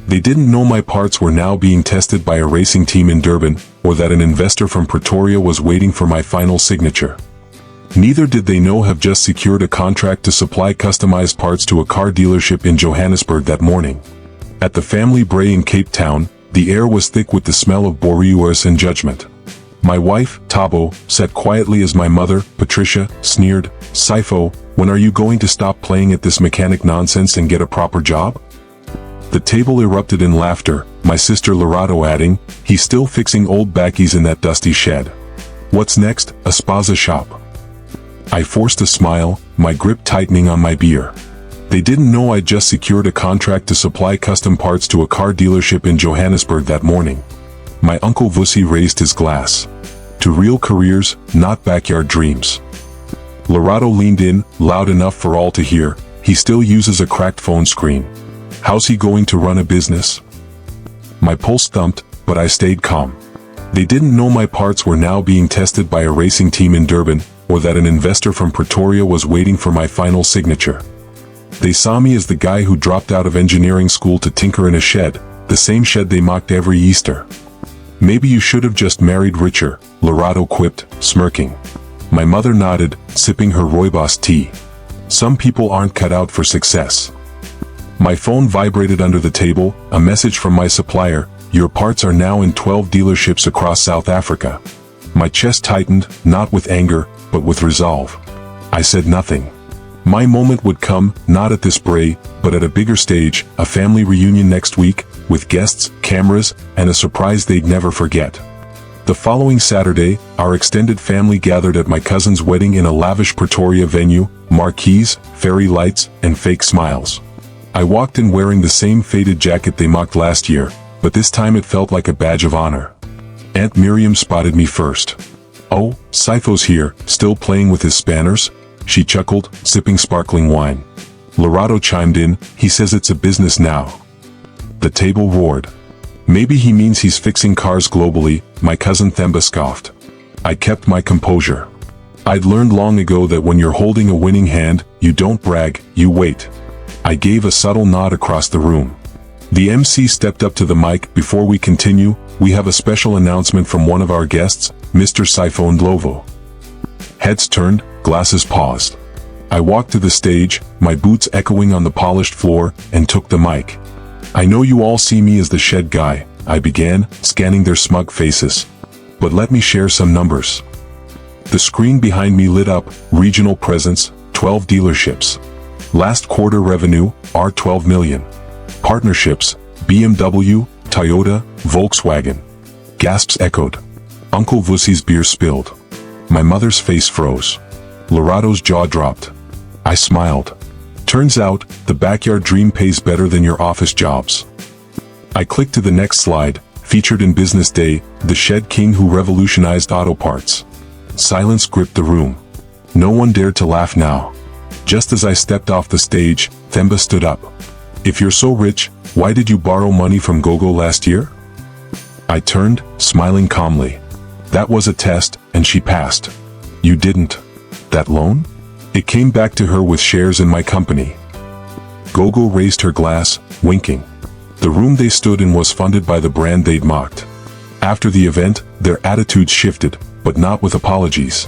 They didn't know my parts were now being tested by a racing team in Durban, or that an investor from Pretoria was waiting for my final signature. Neither did they know have just secured a contract to supply customized parts to a car dealership in Johannesburg that morning. At the family braai in Cape Town, the air was thick with the smell of bourgeois and judgment. My wife, Thabo, sat quietly as my mother, Patricia, sneered, "Sipho, when are you going to stop playing at this mechanic nonsense and get a proper job?" The table erupted in laughter, my sister Lerato adding, "He's still fixing old backies in that dusty shed. What's next, a spaza shop?" I forced a smile, my grip tightening on my beer. They didn't know I'd just secured a contract to supply custom parts to a car dealership in Johannesburg that morning. My Uncle Vusi raised his glass. To real careers, not backyard dreams. Lerato leaned in, loud enough for all to hear. He still uses a cracked phone screen. How's he going to run a business? My pulse thumped, but I stayed calm. They didn't know my parts were now being tested by a racing team in Durban, or that an investor from Pretoria was waiting for my final signature. They saw me as the guy who dropped out of engineering school to tinker in a shed, the same shed they mocked every Easter. "Maybe you should have just married richer," Lerato quipped, smirking. My mother nodded, sipping her rooibos tea. Some people aren't cut out for success. My phone vibrated under the table, a message from my supplier, "Your parts are now in 12 dealerships across South Africa." My chest tightened, not with anger, but with resolve. I said nothing. My moment would come, not at this braai, but at a bigger stage, a family reunion next week, with guests, cameras, and a surprise they'd never forget. The following Saturday, our extended family gathered at my cousin's wedding in a lavish Pretoria venue, marquees, fairy lights, and fake smiles. I walked in wearing the same faded jacket they mocked last year, but this time it felt like a badge of honor. Aunt Miriam spotted me first. "Oh, Sipho's here, still playing with his spanners?" She chuckled, sipping sparkling wine. Lerato chimed in, "He says it's a business now." The table roared. "Maybe he means he's fixing cars globally," my cousin Themba scoffed. I kept my composure. I'd learned long ago that when you're holding a winning hand, you don't brag, you wait. I gave a subtle nod across the room. The MC stepped up to the mic. "Before we continue, we have a special announcement from one of our guests, Mr. Sipho Ndlovu." Heads turned, glasses paused. I walked to the stage, my boots echoing on the polished floor, and took the mic. "I know you all see me as the shed guy," I began, scanning their smug faces. "But let me share some numbers." The screen behind me lit up, regional presence, 12 dealerships. Last quarter revenue, R12 million. Partnerships, BMW, Toyota, Volkswagen. Gasps echoed. Uncle Vusi's beer spilled. My mother's face froze. Lerato's jaw dropped. I smiled. Turns out, the backyard dream pays better than your office jobs. I clicked to the next slide, featured in Business Day, the shed king who revolutionized auto parts. Silence gripped the room. No one dared to laugh now. Just as I stepped off the stage, Themba stood up. "If you're so rich, why did you borrow money from Gogo last year?" I turned, smiling calmly. "That was a test, and she passed." "You didn't. That loan?" It came back to her with shares in my company. Gogo raised her glass, winking. The room they stood in was funded by the brand they'd mocked. After the event, their attitudes shifted, but not with apologies.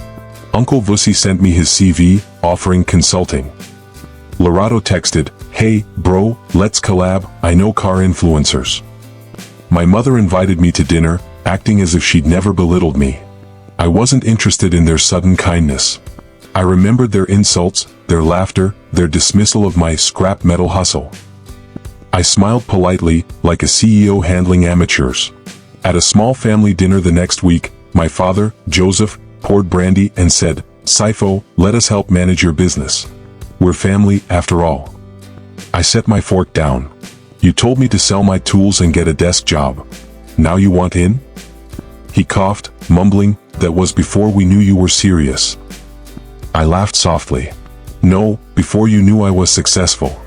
Uncle Vusi sent me his CV, offering consulting. Lerato texted, "Hey, bro, let's collab, I know car influencers." My mother invited me to dinner, acting as if she'd never belittled me. I wasn't interested in their sudden kindness. I remembered their insults, their laughter, their dismissal of my scrap metal hustle. I smiled politely, like a CEO handling amateurs. At a small family dinner the next week, my father, Joseph, poured brandy and said, "Sipho, let us help manage your business. We're family, after all." I set my fork down. "You told me to sell my tools and get a desk job. Now you want in?" He coughed, mumbling, "That was before we knew you were serious." I laughed softly. "No, before you knew I was successful."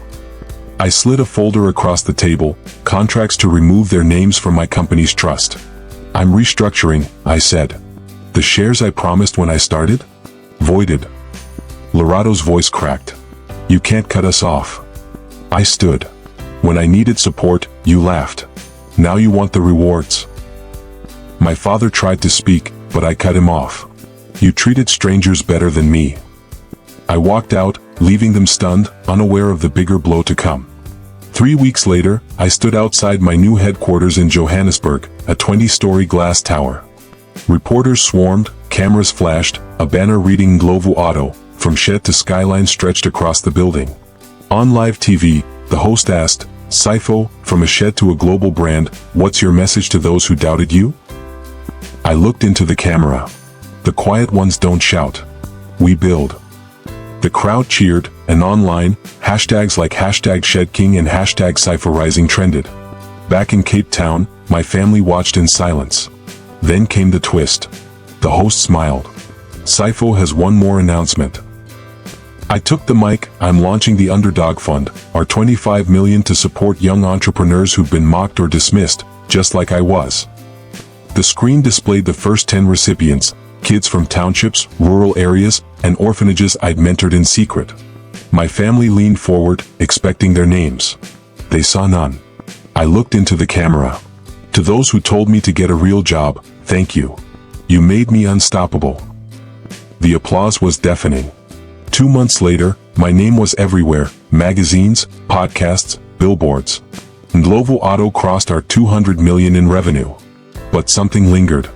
I slid a folder across the table, contracts to remove their names from my company's trust. "I'm restructuring," I said. "The shares I promised when I started? Voided." Lerato's voice cracked. "You can't cut us off." I stood. "When I needed support, You laughed. Now you want the rewards. My father tried to speak, but I cut him off. You treated strangers better than me. I walked out, leaving them stunned, unaware of the bigger blow to come. 3 weeks later, I stood outside my new headquarters in Johannesburg, a 20-story glass tower. Reporters swarmed, cameras flashed, a banner reading Glovo Auto, from shed to skyline stretched across the building. On live TV, the host asked, "Saifo, from a shed to a global brand, what's your message to those who doubted you?" I looked into the camera. The quiet ones don't shout. We build. The crowd cheered, and online, hashtags like #ShedKing and #SaifoRising trended. Back in Cape Town, my family watched in silence. Then came the twist. The host smiled. Saifo has one more announcement. I took the mic. I'm launching the Underdog Fund, our $25 million to support young entrepreneurs who've been mocked or dismissed, just like I was. The screen displayed the first 10 recipients, kids from townships, rural areas, and orphanages I'd mentored in secret. My family leaned forward, expecting their names. They saw none. I looked into the camera. To those who told me to get a real job, thank you. You made me unstoppable. The applause was deafening. 2 months later, my name was everywhere, magazines, podcasts, billboards. And Glovo Auto crossed our $200 million in revenue. But something lingered.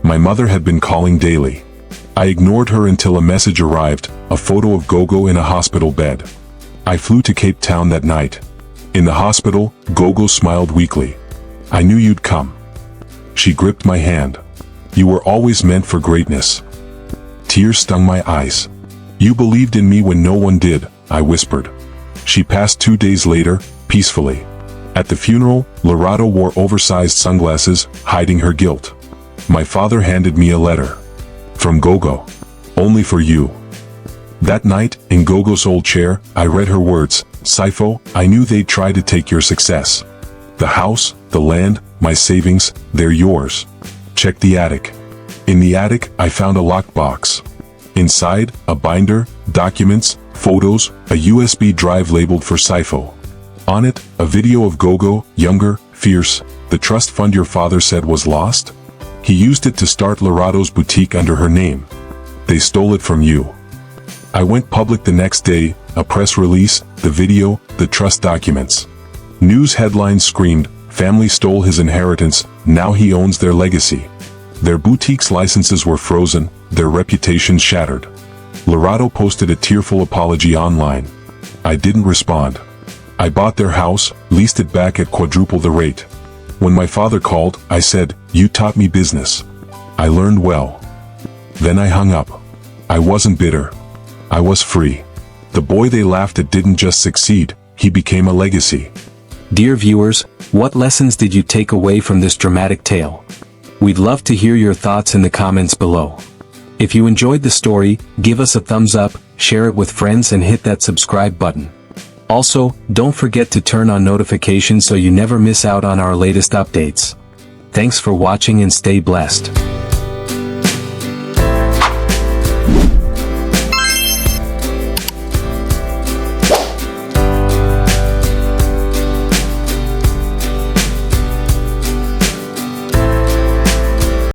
My mother had been calling daily. I ignored her until a message arrived, a photo of Gogo in a hospital bed. I flew to Cape Town that night. In the hospital, Gogo smiled weakly. I knew you'd come. She gripped my hand. You were always meant for greatness. Tears stung my eyes. You believed in me when no one did, I whispered. She passed 2 days later, peacefully. At the funeral, Lorado wore oversized sunglasses, hiding her guilt. My father handed me a letter. From Gogo. Only for you. That night, in Gogo's old chair, I read her words. Saifo, I knew they'd try to take your success. The house, the land, my savings, they're yours. Check the attic. In the attic, I found a locked box. Inside, a binder, documents, photos, a USB drive labeled for Saifo. On it, a video of Gogo, younger, fierce, the trust fund your father said was lost? He used it to start Lorado's boutique under her name. They stole it from you. I went public the next day, a press release, the video, the trust documents. News headlines screamed, family stole his inheritance, now he owns their legacy. Their boutique's licenses were frozen, their reputations shattered. Lorado posted a tearful apology online. I didn't respond. I bought their house, leased it back at quadruple the rate. When my father called, I said, you taught me business. I learned well. Then I hung up. I wasn't bitter. I was free. The boy they laughed at didn't just succeed, he became a legacy. Dear viewers, what lessons did you take away from this dramatic tale? We'd love to hear your thoughts in the comments below. If you enjoyed the story, give us a thumbs up, share it with friends and hit that subscribe button. Also, don't forget to turn on notifications so you never miss out on our latest updates. Thanks for watching and stay blessed.